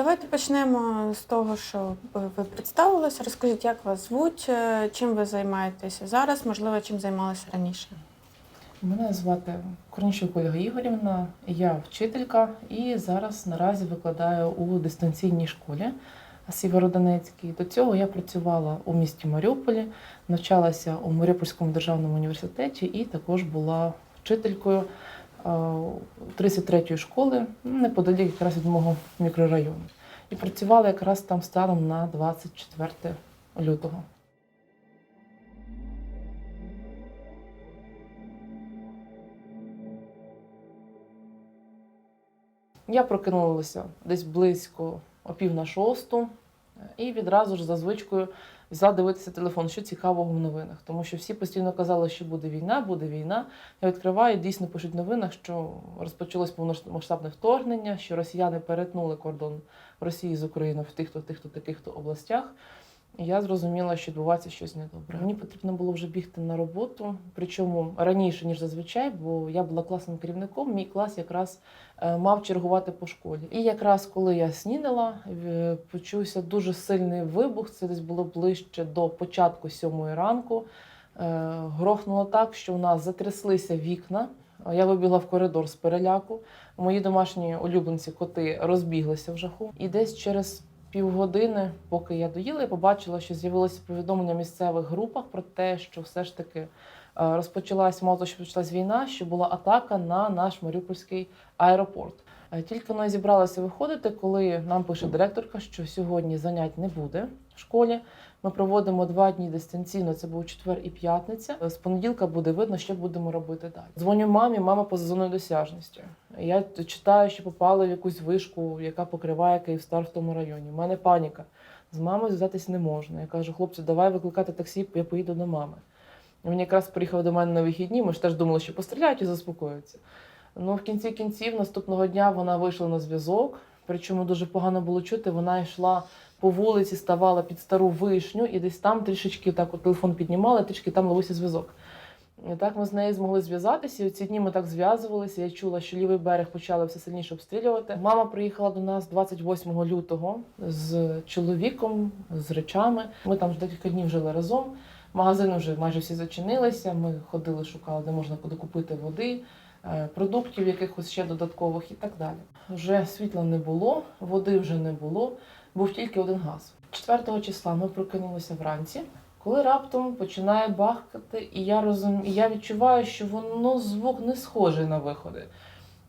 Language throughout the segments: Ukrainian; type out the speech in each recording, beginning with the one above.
Давайте почнемо з того, що ви представилися. Розкажіть, як вас звуть, чим ви займаєтеся зараз, можливо, чим займалися раніше. Мене звати Корнійчук Ольга Ігорівна, я вчителька і зараз наразі викладаю у дистанційній школі Сєвєродонецькій. До цього я працювала у місті Маріуполі, навчалася у Маріупольському державному університеті і також була вчителькою 33-ї школи, неподалік якраз від мого мікрорайону. І працювала якраз там станом на 24 лютого. Я прокинулася десь близько о 5:45 і відразу ж за звичкою взяла дивитися телефон, що цікавого в новинах. Тому що всі постійно казали, що буде війна, буде війна. Я відкриваю, дійсно пишуть в новинах, що розпочалось повномасштабне вторгнення, що росіяни перетнули кордон Росії з Україною в таких-то областях. І я зрозуміла, що відбувається щось недобре. Мені потрібно було вже бігти на роботу, причому раніше, ніж зазвичай, бо я була класним керівником, мій клас якраз мав чергувати по школі. І якраз коли я снідала, почувся дуже сильний вибух, це десь було ближче до початку 7-ї ранку. Грохнуло так, що у нас затряслися вікна. Я вибігла в коридор з переляку. Мої домашні улюбленці, коти, розбіглися в жаху. І десь через півгодини, поки я доїла, я побачила, що з'явилося повідомлення в місцевих групах про те, що все ж таки мало того, що почалась війна, що була атака на наш Маріупольський аеропорт. Тільки вона зібралася виходити, коли нам пише директорка, що сьогодні занять не буде в школі. Ми проводимо 2 дні дистанційно, це був четвер і п'ятниця. З понеділка буде видно, що будемо робити далі. Дзвоню мамі, мама поза зоною досяжності. Я читаю, що попали в якусь вишку, яка покриває Київстар в тому районі. У мене паніка. З мамою зв'язатися не можна. Я кажу, хлопці, давай викликати таксі, я поїду до мами. Він якраз приїхав до мене на вихідні, ми ж теж думали, що постріляють і заспокоюються. Ну, в кінці кінців, наступного дня вона вийшла на зв'язок, причому дуже погано було чути, вона йшла по вулиці, ставала під стару вишню і десь там трішечки так от телефон піднімала, трішки там ловився зв'язок. І так ми з нею змогли зв'язатися, і ці дні ми так зв'язувалися, я чула, що лівий берег почали все сильніше обстрілювати. Мама приїхала до нас 28 лютого з чоловіком, з речами. Ми там декілька днів жили разом, магазини вже майже всі зачинилися, ми ходили, шукали, де можна докупити води, продуктів якихось ще додаткових і так далі. Вже світла не було, води вже не було, був тільки один газ. 4 числа ми прокинулися вранці, коли раптом починає бахкати, і я відчуваю, що звук не схожий на виходи.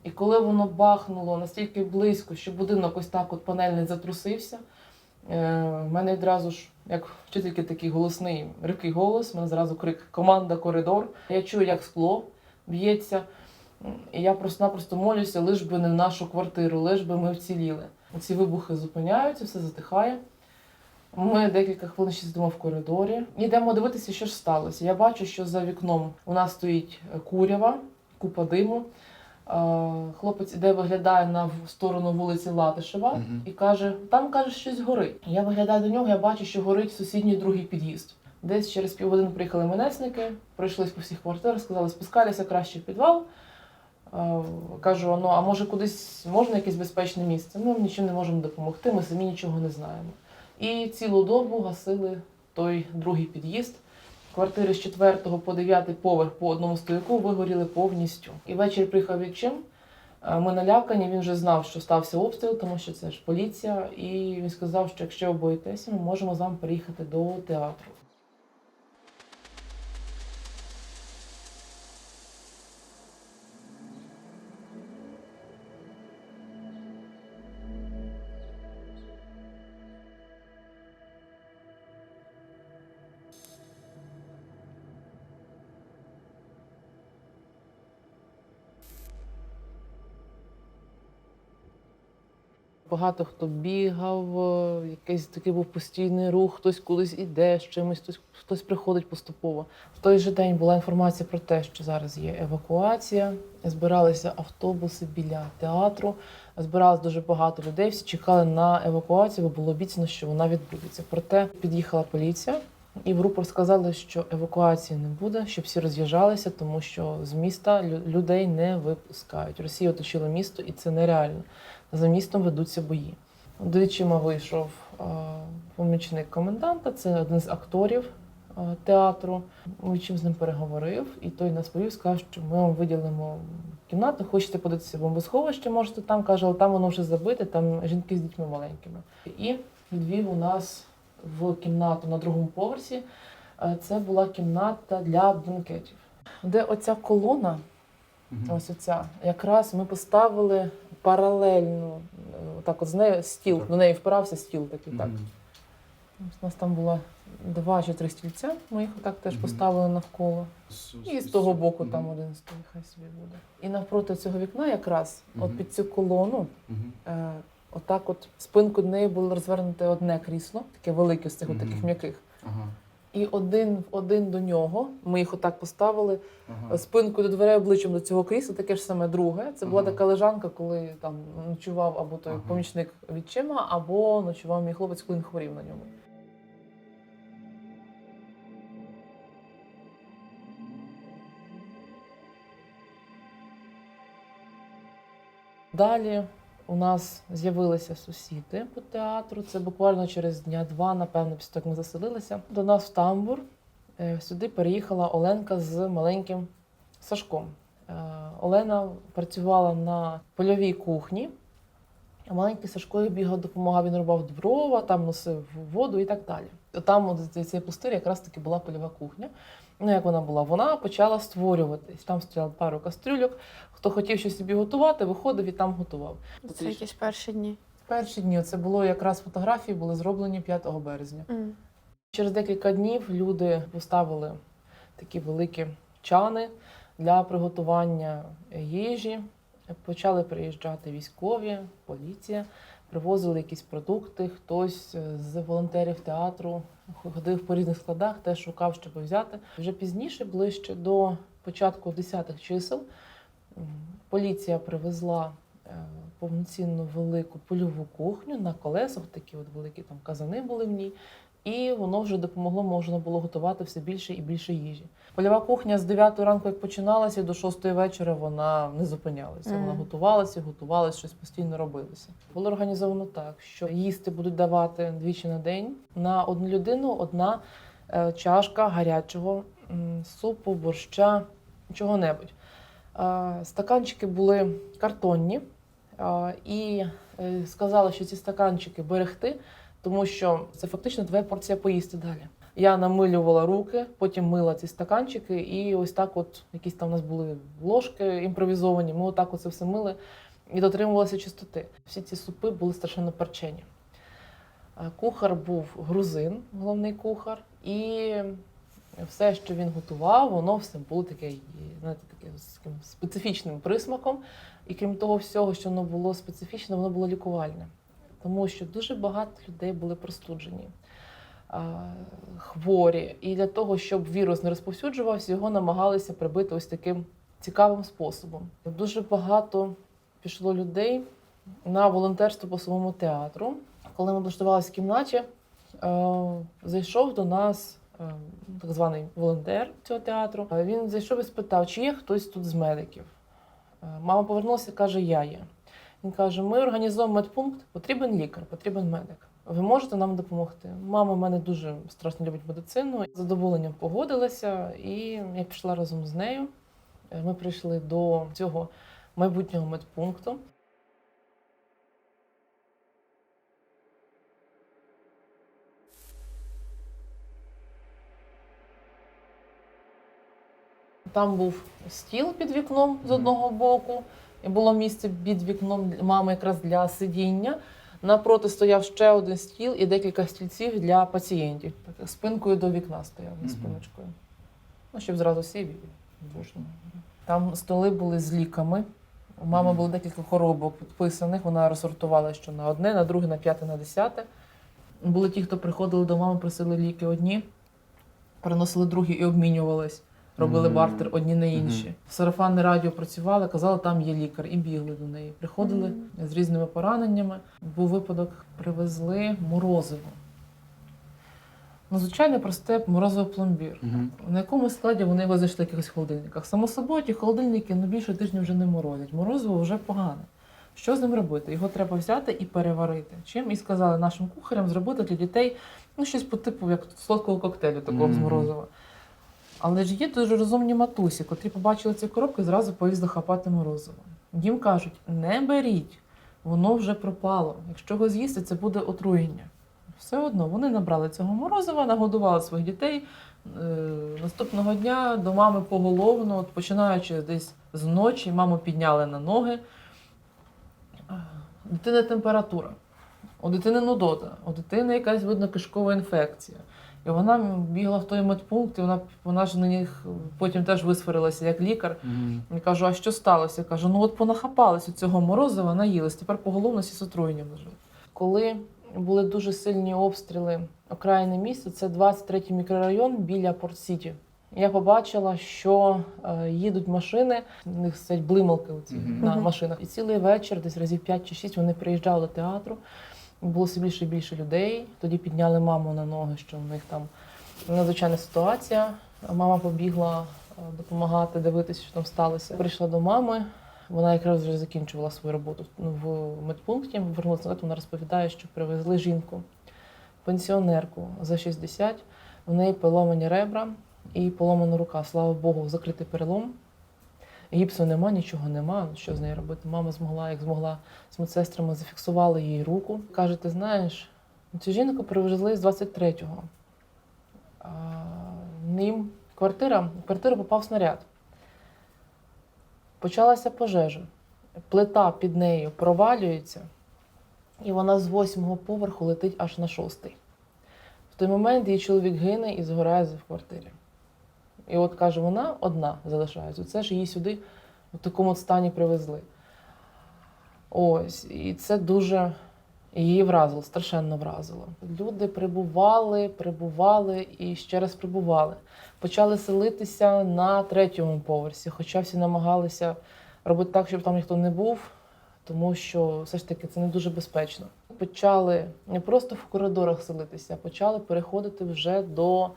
І коли воно бахнуло настільки близько, що будинок ось так от панельний затрусився, в мене відразу ж, як вчительки, такий голосний, рикий голос, в мене зразу крик «Команда, коридор!». Я чую, як скло б'ється, і я просто-напросто молюся, лиш би не в нашу квартиру, лиш би ми вціліли. Ці вибухи зупиняються, все затихає. Ми декілька хвилин ще сидимо в коридорі. Йдемо дивитися, що ж сталося. Я бачу, що за вікном у нас стоїть курява, купа диму. Хлопець іде, виглядає на сторону вулиці Латишева і каже, там, каже, щось горить. Я виглядаю до нього, я бачу, що горить сусідній другий під'їзд. Десь через півгодини приїхали МНСники, пройшлись по всіх квартирах, сказали, спускалися краще в підвал. Кажу, а може кудись можна якесь безпечне місце? Ми нічим не можемо допомогти, ми самі нічого не знаємо. І цілу добу гасили той другий під'їзд. Квартири з 4 по 9 поверх по одному стояку вигоріли повністю. І ввечері приїхав відчим. Ми налякані, він вже знав, що стався обстріл, тому що це ж поліція. І він сказав, що якщо ви боїтеся, ми можемо з вами приїхати до театру. Багато хто бігав, якийсь такий був постійний рух, хтось кудись іде з чимось, хтось приходить поступово. В той же день була інформація про те, що зараз є евакуація, збиралися автобуси біля театру, збиралось дуже багато людей, всі чекали на евакуацію, бо було обіцяно, що вона відбудеться. Проте під'їхала поліція, і в рупор сказали, що евакуації не буде, щоб всі роз'їжджалися, тому що з міста людей не випускають. Росія оточила місто, і це нереально. За містом ведуться бої. Двічима вийшов помічник коменданта, це один з акторів театру. Двічим з ним переговорив, і той нас повів, сказав, що ми вам виділимо кімнату, хочете подивитися бомбосховище, можете там, каже, але там воно вже забите, там жінки з дітьми маленькими. І відвів у нас в кімнату на другому поверсі. Це була кімната для бенкетів. Де оця колона, ось оця, якраз ми поставили паралельно, так от з нею стіл, до неї впирався стіл такий, так. У нас там було 2 чи 3 стільця, ми їх отак теж поставили навколо. І з того боку там один стоїть, хай собі буде. І навпроти цього вікна якраз, от під цю колону, отак от спинку до неї було розвернуте одне крісло, таке велике з цих таких м'яких. І один до нього, ми їх отак поставили, спинкою до дверей, обличчям до цього крісла, таке ж саме друге. Це була така лежанка, коли там ночував або той помічник відчима, або ночував мій хлопець, коли він хворів на ньому. Далі у нас з'явилися сусіди по театру. Це буквально через дня-два, напевно, після того, як ми заселилися. До нас в тамбур сюди переїхала Оленка з маленьким Сашком. Олена працювала на польовій кухні, а маленький Сашко бігав, допомагав, він рубав дрова, там носив воду і так далі. Там, з цієї пустирі, якраз таки була польова кухня. Ну, як вона була? Вона почала створюватись. Там стояло пару кастрюльок. Хто хотів щось собі готувати, виходив і там готував. Це якісь перші дні? Перші дні. Це було якраз фотографії, були зроблені 5 березня. Через декілька днів люди поставили такі великі чани для приготування їжі. Почали приїжджати військові, поліція, привозили якісь продукти. Хтось з волонтерів театру ходив по різних складах, теж шукав, щоб взяти. Вже пізніше, ближче до початку 10-х чисел, поліція привезла повноцінну велику польову кухню на колесах, такі от великі там казани були в ній. І воно вже допомогло, можна було готувати все більше і більше їжі. Польова кухня з 9 ранку, як починалася, до 6 вечора вона не зупинялася. Вона готувалася, щось постійно робилося. Було організовано так, що їсти будуть давати двічі на день. На одну людину одна чашка гарячого супу, борща, чого-небудь. Стаканчики були картонні, і сказали, що ці стаканчики берегти, тому що це фактично твоя порція поїсти далі. Я намилювала руки, потім мила ці стаканчики, і ось так от якісь там у нас були ложки імпровізовані, ми отак оце все мили і дотримувалися чистоти. Всі ці супи були страшенно перчені. Кухар був грузин, головний кухар, і все, що він готував, воно все було таке, знаєте, таке з таким специфічним присмаком. І крім того всього, що воно було специфічне, воно було лікувальне. Тому що дуже багато людей були простуджені, хворі. І для того, щоб вірус не розповсюджувався, його намагалися прибити ось таким цікавим способом. Дуже багато пішло людей на волонтерство по самому театру. Коли ми облаштувалися в кімнаті, зайшов до нас так званий волонтер цього театру. Він зайшов і спитав, чи є хтось тут з медиків. Мама повернулася і каже, я є. Він каже, ми організуємо медпункт, потрібен лікар, потрібен медик. Ви можете нам допомогти? Мама в мене дуже страшно любить медицину. З задоволенням погодилася, і я пішла разом з нею. Ми прийшли до цього майбутнього медпункту. Там був стіл під вікном з одного боку, і було місце під вікном мами якраз для сидіння. Напроти стояв ще один стіл і декілька стільців для пацієнтів. Так, спинкою до вікна стояв, не спиночкою. Ну, щоб зразу сів і зручно. Там столи були з ліками. У мами було декілька коробок підписаних, вона розсортувала, що на одне, на друге, на п'яте, на 10. Були ті, хто приходили до мами, просили ліки одні, приносили другі і обмінювались. Робили бартер одні на інші. Сарафанне радіо працювали, казали, там є лікар, і бігли до неї. Приходили з різними пораненнями. Був випадок, привезли морозиво. Ну, звичайно, просте морозиво-пломбір. На якому складі вони його знайшли в якихось холодильниках. Само собою, ті холодильники більше тижня вже не морозять. Морозиво вже погане. Що з ним робити? Його треба взяти і переварити. Чим і сказали нашим кухарям зробити для дітей щось по типу як солодкого коктейлю, такого з морозива. Але ж є дуже розумні матусі, котрі побачили ці коробки і зразу поїзд хапати морозиво. Їм кажуть, не беріть, воно вже пропало. Якщо його з'їсти, це буде отруєння. Все одно вони набрали цього морозива, нагодували своїх дітей. Наступного дня до мами поголовно, починаючи десь з ночі, маму підняли на ноги. Дитина температура, у дитини нудота, у дитини якась, видно, кишкова інфекція. І вона бігла в той медпункт, і вона ж на них потім теж висварилася як лікар. І кажу, а що сталося? Кажу, от понахапалися цього морозива, наїлись, тепер поголовно всі з отруєнням лежать. Коли були дуже сильні обстріли окраїни міста, це 23-й мікрорайон біля Порт-Сіті. Я побачила, що їдуть машини, у них стоять блималки на машинах. І цілий вечір, десь разів 5 чи 6, вони приїжджали до театру. Було все більше і більше людей. Тоді підняли маму на ноги, що в них там надзвичайна ситуація. Мама побігла допомагати, дивитися, що там сталося. Прийшла до мами, вона якраз вже закінчувала свою роботу в медпункті. Вернулася назад, вона розповідає, що привезли жінку, пенсіонерку за 60. В неї поломані ребра і поломана рука. Слава Богу, закритий перелом. Гіпсу нема, нічого нема. Що з нею робити? Мама змогла, як змогла, з медсестрами зафіксували їй руку. Каже, ти знаєш, цю жінку привезли з 23-го. Ним в квартиру попав снаряд. Почалася пожежа. Плита під нею провалюється, і вона з 8-го поверху летить аж на 6-й. В той момент її чоловік гине і згорає в квартирі. І от, каже, вона одна залишається. Це ж її сюди в такому стані привезли. Ось. І це дуже її вразило, страшенно вразило. Люди прибували і ще раз прибували. Почали селитися на 3-му поверсі, хоча всі намагалися робити так, щоб там ніхто не був, тому що все ж таки це не дуже безпечно. Почали не просто в коридорах селитися, а почали переходити вже до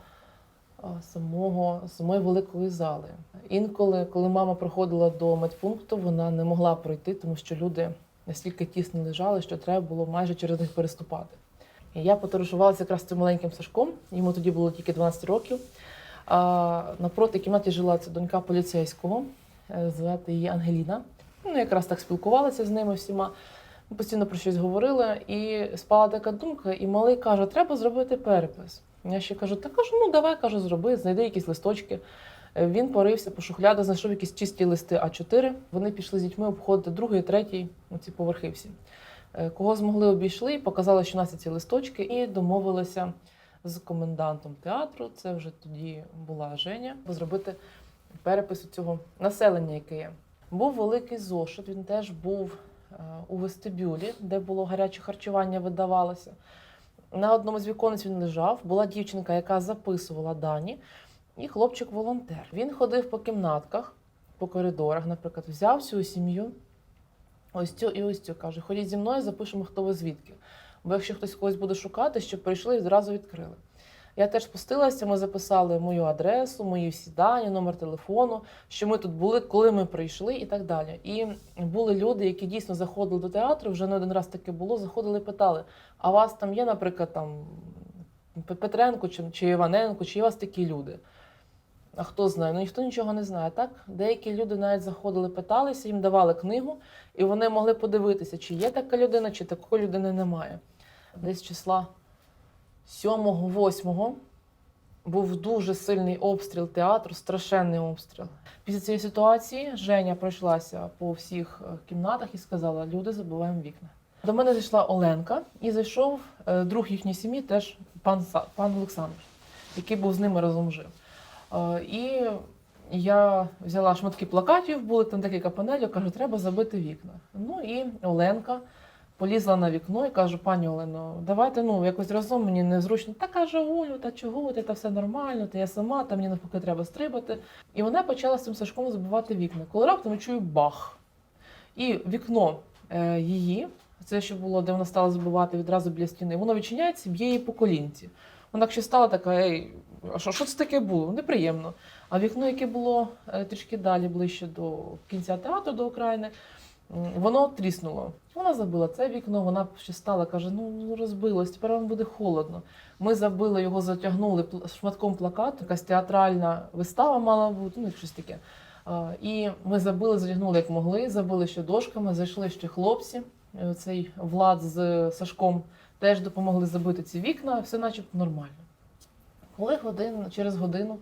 самої великої зали. Інколи, коли мама приходила до медпункту, вона не могла пройти, тому що люди настільки тісно лежали, що треба було майже через них переступати. І я подорожувалася якраз з цим маленьким Сашком, йому тоді було тільки 12 років. Напроти кімнаті жила ця донька поліцейського, звати її Ангеліна. Якраз так спілкувалася з ними всіма, ми постійно про щось говорили, і спала така думка, і малий каже, треба зробити перепис. Я ще кажу, давай, зроби, знайди якісь листочки. Він порився по шухлядах, знайшов якісь чисті листи А4. Вони пішли з дітьми обходити 2-й, 3-й, ці поверхи всі. Кого змогли, обійшли, показали, що у нас є ці листочки, і домовилися з комендантом театру, це вже тоді була Женя, зробити перепис цього населення, яке є. Був великий зошит, він теж був у вестибюлі, де було гаряче харчування, видавалося. На одному з віконець він лежав, була дівчинка, яка записувала дані, і хлопчик-волонтер. Він ходив по кімнатках, по коридорах, наприклад, взяв всю сім'ю, ось цю і ось цю, каже, ходіть зі мною, запишемо, хто ви звідки. Бо якщо хтось когось буде шукати, щоб прийшли і одразу відкрили. Я теж спустилася, ми записали мою адресу, мої всі дані, номер телефону, що ми тут були, коли ми прийшли і так далі. І були люди, які дійсно заходили до театру, вже не один раз таке було, заходили і питали, а у вас там є, наприклад, там Петренко чи Іваненко, чи є у вас такі люди? А хто знає? Ніхто нічого не знає, так? Деякі люди навіть заходили, питалися, їм давали книгу, і вони могли подивитися, чи є така людина, чи такої людини немає. Десь числа 7-8 був дуже сильний обстріл театру, страшенний обстріл. Після цієї ситуації Женя пройшлася по всіх кімнатах і сказала, люди, забиваємо вікна. До мене зайшла Оленка і зайшов друг їхньої сім'ї, теж пан Олександр, який був з ними разом жив. І я взяла шматки плакатів, були там декілька панелів, кажу, треба забити вікна. Ну і Оленка полізла на вікно і кажу, пані Олено, давайте якось разом, мені незручно. Та каже, Олю, та чого ти, та все нормально, та я сама, та мені навпаки треба стрибати. І вона почала з цим Сашком забивати вікна. Коли раптом я чую бах. І вікно її, це що було, де вона стала забивати відразу біля стіни, воно відчиняється, б'є її по колінці. Вона так ще стала така, а що це таке було? Неприємно. А вікно, яке було трішки далі, ближче до кінця театру, до окраїни, Воно тріснуло. Вона забила це вікно, вона ще стала, каже, ну розбилось, тепер вам буде холодно. Ми забили його, затягнули шматком плакату, якась театральна вистава мала бути, ну щось таке. І ми забили, затягнули як могли, забили ще дошками, зайшли ще хлопці, цей Влад з Сашком теж допомогли забити ці вікна, все начебто нормально. Коли через годину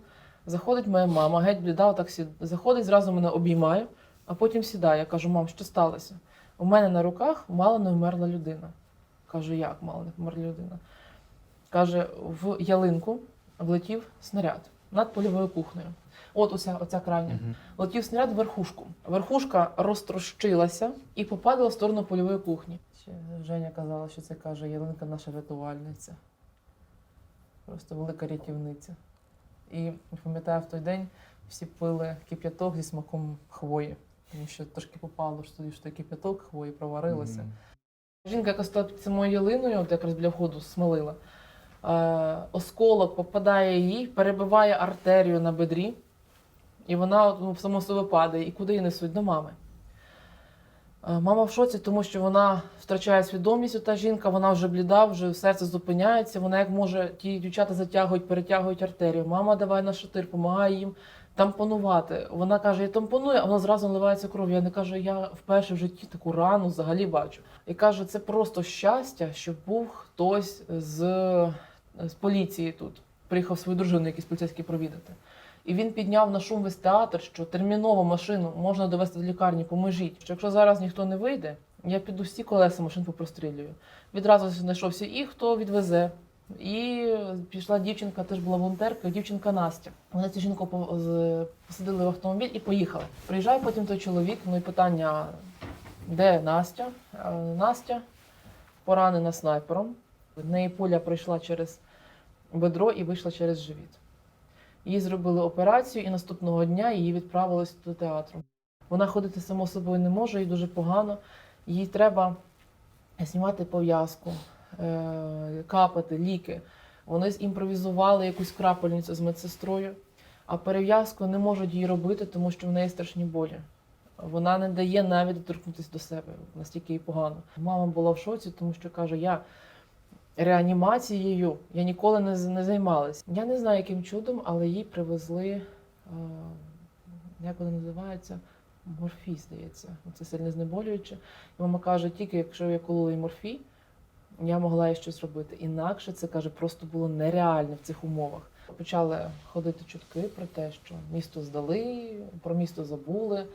заходить моя мама, геть бліда, отак заходить, зразу мене обіймає, а потім сідає. Я кажу, мам, що сталося? У мене на руках мало не вмерла людина. Кажу, як мало не вмерла людина? Каже, в ялинку влетів снаряд над польовою кухнею. От оця крайня. Влетів снаряд в верхушку. Верхушка розтрощилася і попадала в сторону польової кухні. Ще Женя казала, що це, каже, ялинка наша рятувальниця. Просто велика рятівниця. І пам'ятаю, в той день всі пили кип'яток зі смаком хвої. Тому що трошки попало, що той кип'яток хвої проварилося. Жінка, яка стоїть під самою ялиною, от якраз біля входу смолила, осколок попадає їй, перебиває артерію на бедрі, і вона само собі падає. І куди її несуть? До мами. Мама в шоці, тому що вона втрачає свідомість, та жінка, вона вже бліда, вже серце зупиняється, вона як може, ті дівчата затягують, перетягують артерію. Мама давай на шатир, допомагає їм тампонувати. Вона каже, я тампоную, а вона зразу наливається кров. Я не кажу, я вперше в житті таку рану взагалі бачу. І каже, це просто щастя, що був хтось з поліції тут. Приїхав свою дружину, якийсь поліцейський провідати. І він підняв на шум весь театр, що терміново машину можна довести до лікарні, поможіть. Що якщо зараз ніхто не вийде, я піду всі колеса машин попрострілюю. Відразу знайшовся і хто відвезе. І пішла дівчинка, теж була волонтерка, дівчинка Настя. Вони цю жінку посадили в автомобіль і поїхали. Приїжджає потім той чоловік, ну і питання, де Настя? Настя поранена снайпером. В неї пуля пройшла через бедро і вийшла через живіт. Їй зробили операцію, і наступного дня її відправили до театру. Вона ходити само собою не може, їй дуже погано. Їй треба знімати пов'язку, капати, ліки. Вони зімпровізували якусь крапельницю з медсестрою, а перев'язку не можуть їй робити, тому що в неї страшні болі. Вона не дає навіть доторкнутися до себе, настільки їй погано. Мама була в шоці, тому що каже, я реанімацією я ніколи не займалася. Я не знаю, яким чудом, але їй привезли, як воно називається, морфій, здається. Це сильно знеболююче. І мама каже, тільки якщо я колола їй морфій, я могла їй щось робити. Інакше це, каже, просто було нереально в цих умовах. Почали ходити чутки про те, що місто здали, про місто забули.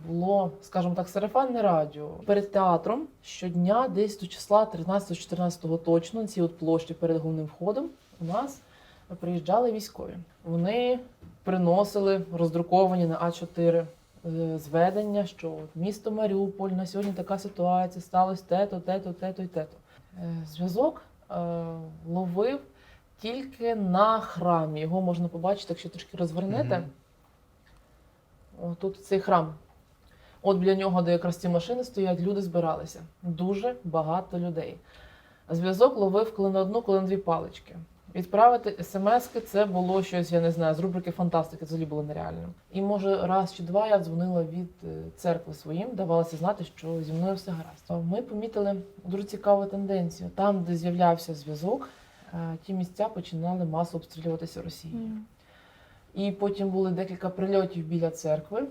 Було, скажімо так, сарафанне радіо. Перед театром щодня, десь до числа 13-14 точно, на цій от площі перед головним входом, у нас приїжджали військові. Вони приносили роздруковані на А4 зведення, що от місто Маріуполь, на сьогодні така ситуація, сталося те-то, те-то, те-то і те-то. Зв'язок ловив тільки на храмі. Його можна побачити, якщо трошки розвернете. Тут цей храм. От біля нього, де якраз ці машини стоять, люди збиралися. Дуже багато людей. Зв'язок ловив коли на одну, коли на дві палички. Відправити смс-ки – це було щось, я не знаю, з рубрики фантастики, взагалі було нереальним. І може раз чи два я дзвонила від церкви своїм, давалося знати, що зі мною все гаразд. Ми помітили дуже цікаву тенденцію. Там, де з'являвся зв'язок, ті місця починали масово обстрілюватися Росією. І потім були декілька прильотів біля церкви,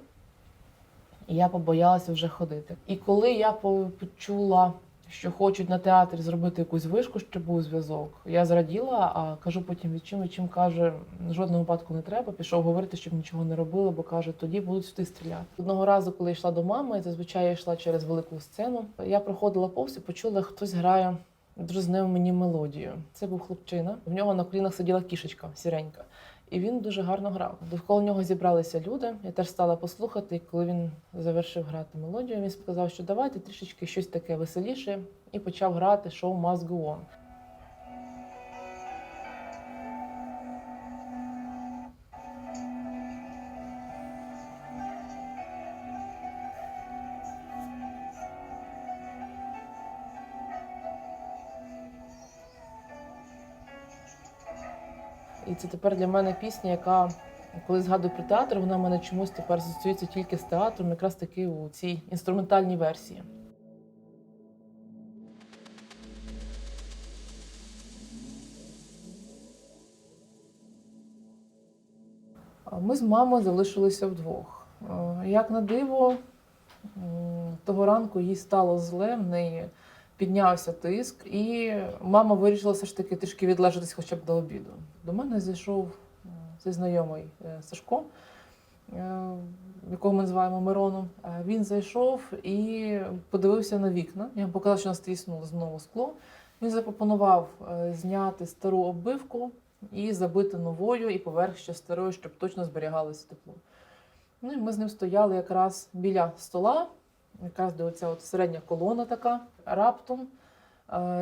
і я побоялася вже ходити. І коли я почула, що хочуть на театрі зробити якусь вишку, щоб був зв'язок, я зраділа, а кажу потім відчим, каже, в жодному випадку не треба, пішов говорити, щоб нічого не робили, бо каже, тоді будуть сюди стріляти. Одного разу, коли йшла до мами, зазвичай я йшла через велику сцену, я проходила повз і почула, хтось грає, дразнив мені мелодію. Це був хлопчина, в нього на колінах сиділа кішечка сіренька. І він дуже гарно грав. Довкола нього зібралися люди. Я теж стала послухати, і коли він завершив грати мелодію, він сказав, що давайте трішечки щось таке веселіше, і почав грати «Show must go on». І це тепер для мене пісня, яка Коли згадую про театр, вона в мене чомусь тепер асоціюється тільки з театром, якраз таки у цій інструментальній версії. Ми з мамою залишилися вдвох. Як на диво, того ранку їй стало зле, в неї піднявся тиск, і мама вирішила все ж таки трішки відлежатись хоча б до обіду. До мене зайшов цей знайомий Сашко, якого ми називаємо Мироном. Він зайшов і подивився на вікна. Я йому показала, що нас тріснуло знову скло. Він запропонував зняти стару оббивку і забити новою, і поверх ще старою, щоб точно зберігалося тепло. Ну і ми з ним стояли якраз біля стола, якраз де оця от середня колона така. Раптом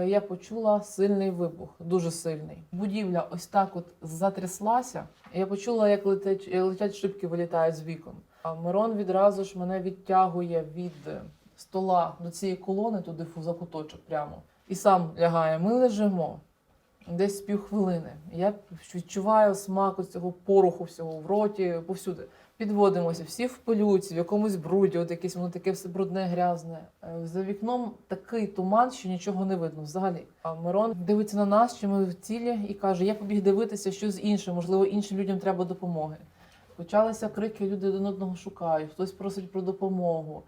я почула сильний вибух, дуже сильний. Будівля ось так от затряслася. Я почула, як летять шибки, вилітають з вікон. А Мирон відразу ж мене відтягує від стола до цієї колони, туди в закуточок прямо. І сам лягає. Ми лежимо десь півхвилини. Я відчуваю смак цього пороху всього в роті, повсюди. Підводимося, всі в пилюці, в якомусь бруді, от якесь воно таке все брудне, грязне. За вікном такий туман, що нічого не видно взагалі. А Мирон дивиться на нас, що ми в цілі, і каже, я побіг дивитися щось інше, можливо, іншим людям треба допомоги. Почалися крики, люди один одного шукають, хтось просить про допомогу.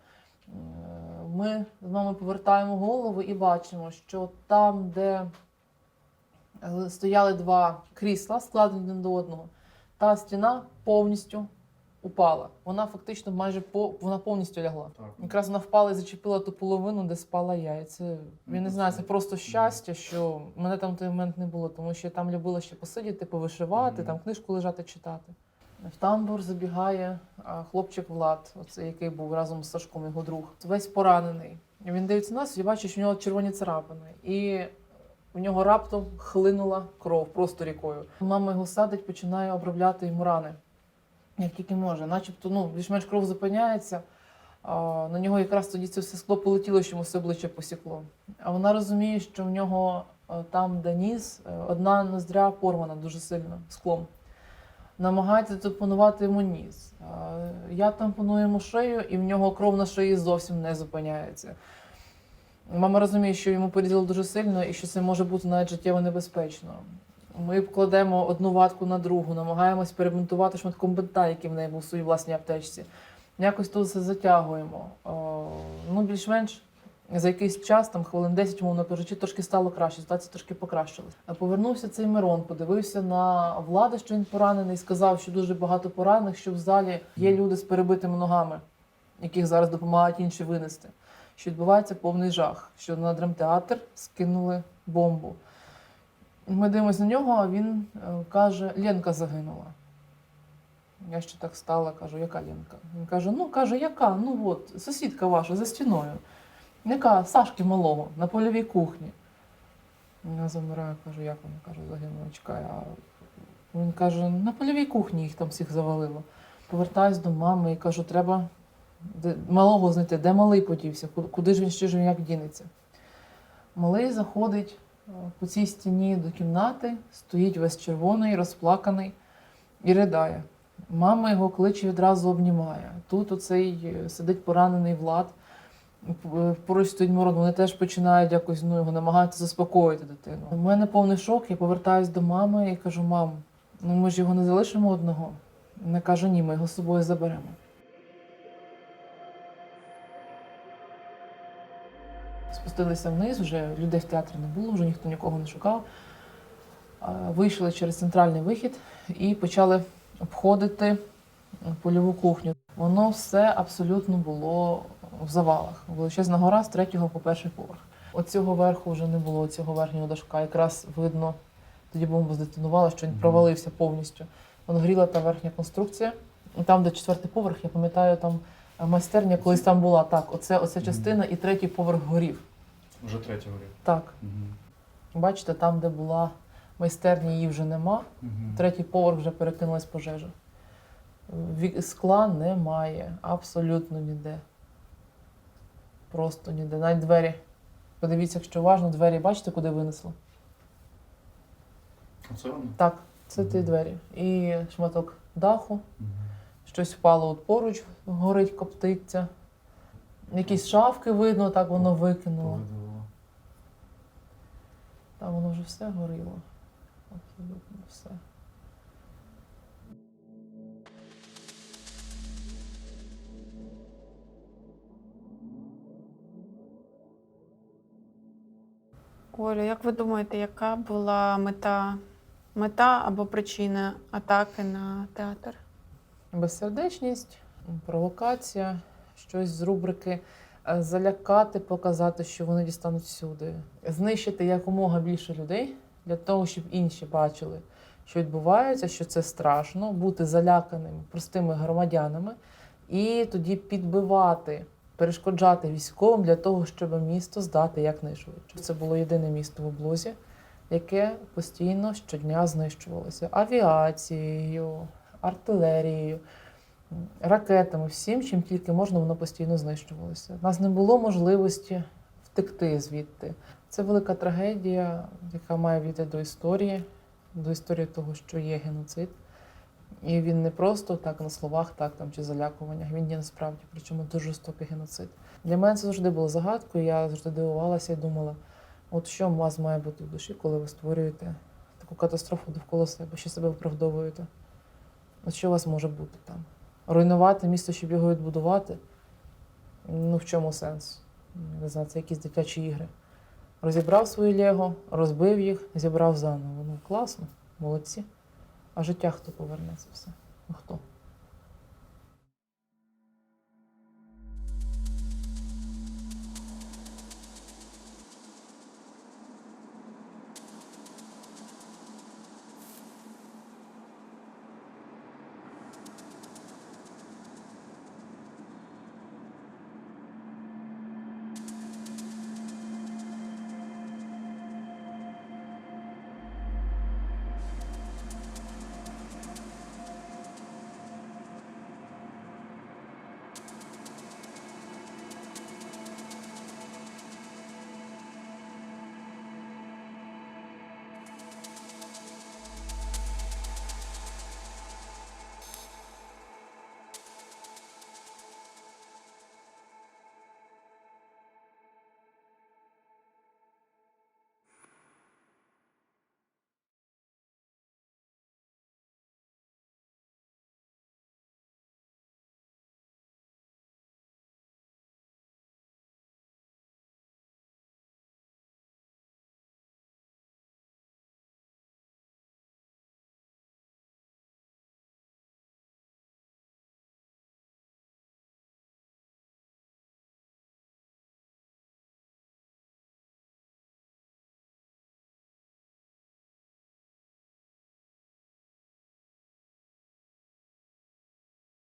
Ми з мамою повертаємо голову і бачимо, що там, де стояли два крісла, складені один до одного, та стіна повністю упала. Вона фактично вона повністю лягла. Так. Якраз вона впала і зачепила ту половину, де спала я. І це, я не знаю, це просто щастя, що мене там в той момент не було, тому що я там любила ще посидіти, повишивати, там книжку лежати, читати. В тамбур забігає хлопчик Влад, оцей, який був разом з Сашком, його друг. Весь поранений. Він дивиться на нас і бачить, що в нього червоні царапини. І в нього раптом хлинула кров, просто рікою. Мама його садить, починає обробляти йому рани, як тільки може. Начебто, більш-менш кров зупиняється, на нього якраз тоді це все скло полетіло, що йому все обличчя посікло. А вона розуміє, що в нього там, де ніс, одна ноздря порвана дуже сильно склом. Намагається тампонувати йому ніс. Я тампоную йому шию, і в нього кров на шиї зовсім не зупиняється. Мама розуміє, що йому порізало дуже сильно і що це може бути навіть життєво небезпечно. Ми кладемо одну ватку на другу, намагаємось перебинтувати шматком бинта, який в неї був у своїй власній аптечці. Якось тут все затягуємо. Більш-менш за якийсь час, там хвилин 10, умовно кажучи, трошки стало краще, ситуація трошки покращилась. Повернувся цей Мирон, подивився на Влада, що він поранений, сказав, що дуже багато поранених, що в залі є люди з перебитими ногами, яких зараз допомагають інші винести. Що відбувається повний жах, що на драмтеатр скинули бомбу. Ми дивимося на нього, а він каже, Ленка загинула. Я ще так стала, кажу, яка Ленка? Він каже, яка? Сусідка ваша за стіною. Яка? Сашки малого, на польовій кухні. Я замираю, кажу, як вона? Кажу, загинула, чекай. А він каже, на польовій кухні їх там всіх завалило. Повертаюсь до мами і кажу, треба малого знайти, де малий подівся, куди ж він ще як дінеться. Малий заходить по цій стіні до кімнати, стоїть весь червоний, розплаканий і ридає. Мама його кличе, відразу обнімає. Тут оцей сидить поранений Влад, поруч стоїть Мирон, вони теж починають якось його намагатися заспокоїти дитину. У мене повний шок, я повертаюсь до мами і кажу, мам, ми ж його не залишимо одного? Вона каже, ні, ми його з собою заберемо. Спустилися вниз, вже людей в театрі не було, вже ніхто нікого не шукав. Вийшли через центральний вихід і почали обходити польову кухню. Воно все абсолютно було в завалах. Величезна гора з 3-го по 1-й поверх. Оцього верху вже не було, цього верхнього дашка. Якраз видно, тоді бомба здетонувала, що він провалився повністю. Воно гріла та верхня конструкція. І там, де 4-й поверх, я пам'ятаю, там майстерня колись там була. Так, оця частина і 3-й поверх горів. Вже 3-й горів? Так. Бачите, там, де була майстерня, її вже нема. 3-й поверх вже перекинулась пожежа. Скла немає, абсолютно ніде. Просто ніде. Навіть двері. Подивіться, якщо уважно, двері бачите, куди винесло? Оце воно? Так, це ті двері. І шматок даху. Щось впало от поруч, горить, коптиться. Якісь шафки видно, так воно викинуло. Там воно вже все горіло. Абсолютно все. Оля, як ви думаєте, яка була мета або причина атаки на театр? Безсердечність, провокація, щось з рубрики залякати, показати, що вони дістануть всюди. Знищити якомога більше людей для того, щоб інші бачили, що відбувається, що це страшно, бути заляканими простими громадянами і тоді підбивати, перешкоджати військовим для того, щоб місто здати якнайшвидше. Це було єдине місто в облозі, яке постійно щодня знищувалося авіацією, артилерією, ракетами, всім, чим тільки можна, воно постійно знищувалося. У нас не було можливості втекти звідти. Це велика трагедія, яка має війти до історії того, що є геноцид. І він не просто так на словах, так там чи залякуваннях, він є насправді, причому дуже жорстокий геноцид. Для мене це завжди було загадкою, я завжди дивувалася і думала, от що у вас має бути в душі, коли ви створюєте таку катастрофу довкола себе, що себе виправдовуєте. От що у вас може бути там? Руйнувати місто, щоб його відбудувати? Ну, в чому сенс? Не знаю, це якісь дитячі ігри. Розібрав свої Лего, розбив їх, зібрав заново. Ну, класно, молодці. А життя хто поверне це все? Ну, хто?